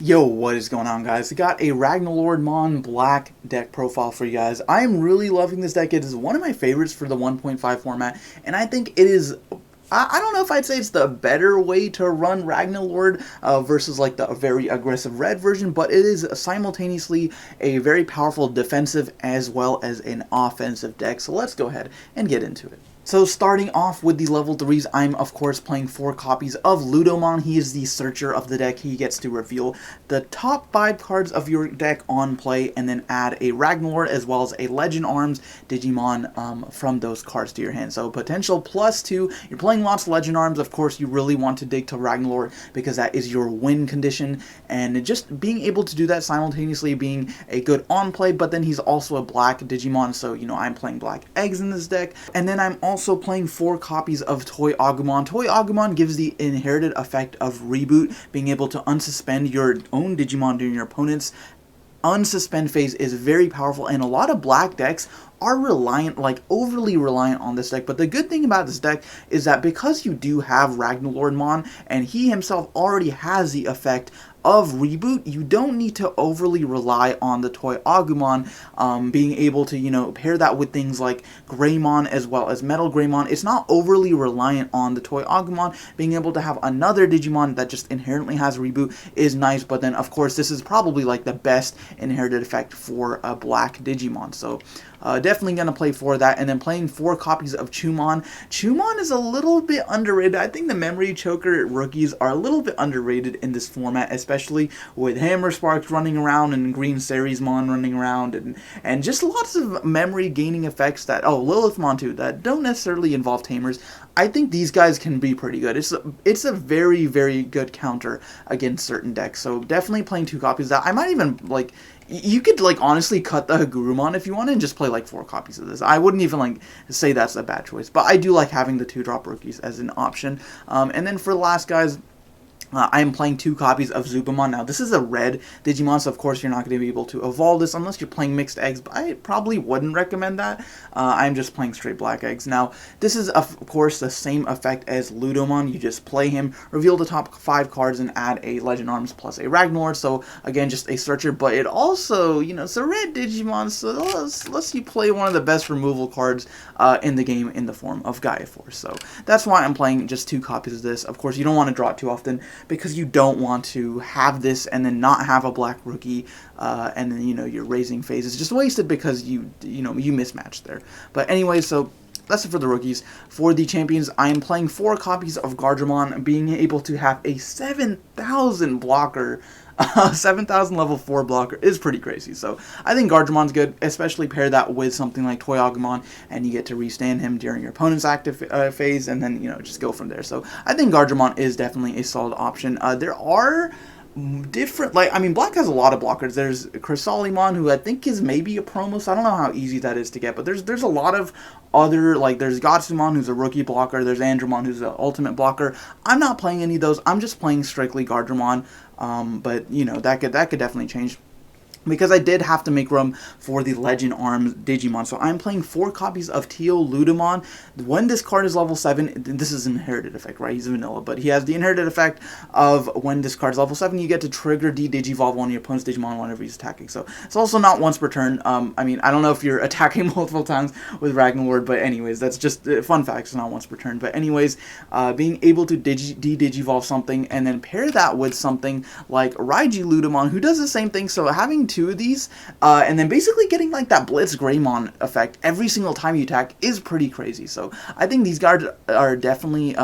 Yo, what is going on, guys? I got a Ragnaloardmon black deck profile for you guys. I am really loving this deck. It is one of my favorites for the 1.5 format, and I think it is. I don't know if I'd say it's the better way to run Ragnalord versus like the very aggressive red version, but it is simultaneously a very powerful defensive as well as an offensive deck. So let's go ahead and get into it. So starting off with the level 3s, I'm of course playing 4 copies of Ludomon. He is the searcher of the deck. He gets to reveal the top 5 cards of your deck on play and then add a Ragnalord as well as a Legend Arms Digimon from those cards to your hand. So potential +2. You're playing lots of Legend Arms. Of course, you really want to dig to Ragnalord because that is your win condition. And just being able to do that simultaneously being a good on play, but then he's also a black Digimon. So, I'm playing black eggs in this deck. And then I'm also playing 4 copies of Toy Agumon. Toy Agumon gives the inherited effect of Reboot, being able to unsuspend your own Digimon during your opponent's unsuspend phase is very powerful, and a lot of black decks are reliant, like overly reliant on this deck. But the good thing about this deck is that because you do have Ragnaloardmon and he himself already has the effect of Reboot, you don't need to overly rely on the Toy Agumon being able to, pair that with things like Greymon as well as Metal Greymon. It's not overly reliant on the Toy Agumon. Being able to have another Digimon that just inherently has Reboot is nice, but then of course this is probably like the best inherited effect for a black Digimon. So definitely going to play for that. And then playing 4 copies of Chumon. Chumon is a little bit underrated. I think the Memory Choker rookies are a little bit underrated in this format, especially with Hammer Sparks running around and Green Ceresmon running around and just lots of memory gaining effects that, Lilithmon too, that don't necessarily involve Tamers. I think these guys can be pretty good. It's a very, very good counter against certain decks. So definitely playing 2 copies of that. I might even, you could, honestly cut the Hagurumon if you want and just play, 4 copies of this. I wouldn't even, say that's a bad choice. But I do like having the 2-drop rookies as an option. And then for the last guys, I am playing 2 copies of Zubamon. Now, this is a red Digimon, so of course you're not going to be able to evolve this unless you're playing mixed eggs, but I probably wouldn't recommend that. I'm just playing straight black eggs. Now, this is, of course, the same effect as Ludomon. You just play him, reveal the top 5 cards, and add a Legend Arms plus a Ragnalord. So, again, just a searcher, but it also, it's a red Digimon, so lets you play one of the best removal cards in the game in the form of Gaia Force. So, that's why I'm playing just 2 copies of this. Of course, you don't want to draw it too often, because you don't want to have this and then not have a black rookie, and then your raising phase is just wasted because you mismatched there. But anyway, so that's it for the rookies. For the champions, I am playing 4 copies of Gardramon, being able to have a 7,000 blocker. 7,000 level 4 blocker is pretty crazy. So I think Gardramon's good, especially pair that with something like Toy Agumon, and you get to restand him during your opponent's active phase, and then just go from there. So I think Gardramon is definitely a solid option. There are different, black has a lot of blockers. There's Chrysalimon, who I think is maybe a promo, so I don't know how easy that is to get, but there's a lot of other, there's Gotsumon, who's a rookie blocker, there's Andromon, who's an ultimate blocker. I'm not playing any of those, I'm just playing strictly Gardramon, but, that could definitely change, because I did have to make room for the Legend Arms Digimon. So I'm playing 4 copies of Teo Ludomon. When this card is level 7, this is an inherited effect, right? He's vanilla, but he has the inherited effect of when this card is level 7, you get to trigger de-Digivolve one of your opponent's Digimon whenever he's attacking. So it's also not once per turn. I don't know if you're attacking multiple times with Ragnalord, but anyways, that's just a fun fact. It's not once per turn. But anyways, being able to de-Digivolve something and then pair that with something like Raiji Ludomon, who does the same thing. So having 2 of these, and then basically getting that Blitz Greymon effect every single time you attack is pretty crazy. So I think these cards are definitely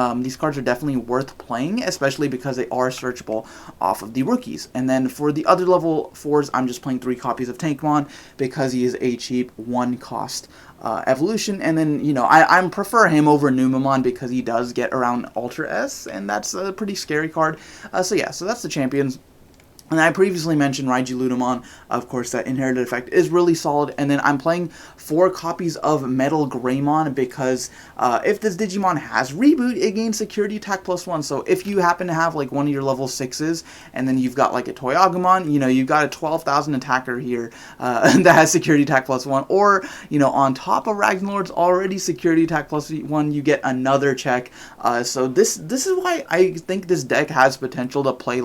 worth playing, especially because they are searchable off of the rookies. And then for the other level 4s, I'm just playing 3 copies of Tankmon because he is a cheap 1 cost evolution, and then I prefer him over Numamon because he does get around Ultra S, and that's a pretty scary card. So that's the champions. And I previously mentioned Raiji Ludomon. Of course, that inherited effect is really solid. And then I'm playing 4 copies of Metal Greymon because if this Digimon has Reboot, it gains Security Attack +1. So if you happen to have one of your level 6s, and then you've got a Toy Agumon, you've got a 12,000 attacker here that has Security Attack +1. Or, on top of Ragnalord's already Security Attack +1, you get another check. So this is why I think this deck has potential to play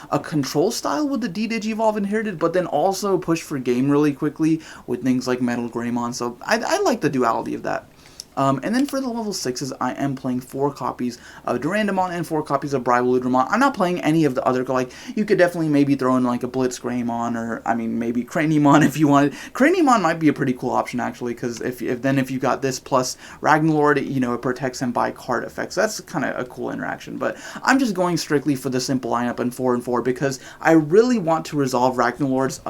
a control style style with the D-Digivolve inherited, but then also push for game really quickly with things like Metal Greymon, so I like the duality of that. And then for the level 6s, I am playing 4 copies of Durandamon and 4 copies of Ragnaloardmon. I'm not playing any of the other, like, you could definitely maybe throw in, like, a Blitz Greymon, or, I mean, maybe Cranymon if you wanted. Cranymon might be a pretty cool option, actually, because if you got this plus Ragnalord, you know, it protects him by card effects. That's kind of a cool interaction, but I'm just going strictly for the simple lineup in 4 and 4, because I really want to resolve Ragnalord's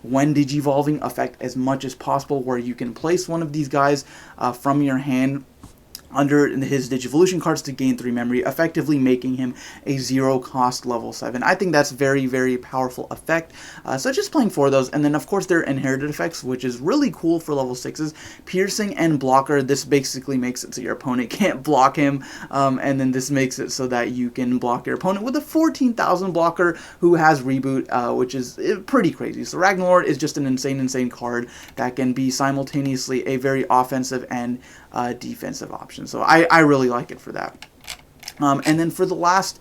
when Digivolving effect as much as possible, where you can place one of these guys from your hand under his Digivolution cards to gain 3 memory, effectively making him a 0-cost level 7. I think that's very, very powerful effect. So just playing 4 of those, and then of course their inherited effects, which is really cool for level 6s. Piercing and Blocker, this basically makes it so your opponent can't block him, and then this makes it so that you can block your opponent with a 14,000 blocker who has Reboot, which is pretty crazy. So Ragnalord is just an insane card that can be simultaneously a very offensive and defensive option. So I really like it for that. And then for the last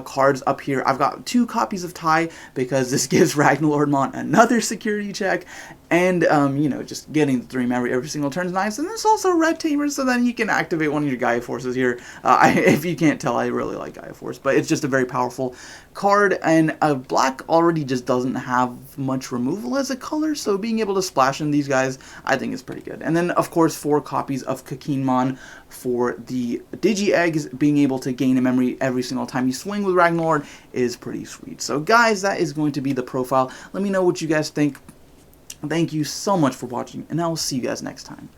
cards up here, I've got 2 copies of Tai, because this gives Ragnaloardmon another security check, and, you know, just getting the 3 memory every single turn is nice. And there's also Red Tamer, so then you can activate one of your Gaia Forces here. If you can't tell, I really like Gaia Force, but it's just a very powerful card, and black already just doesn't have much removal as a color, so being able to splash in these guys, I think is pretty good. And then, of course, 4 copies of Kakinmon for the Digi-Eggs. Being able to gain a memory every single time you swing with Ragnalord is pretty sweet. So guys, that is going to be the profile. Let me know what you guys think. Thank you so much for watching, and I will see you guys next time.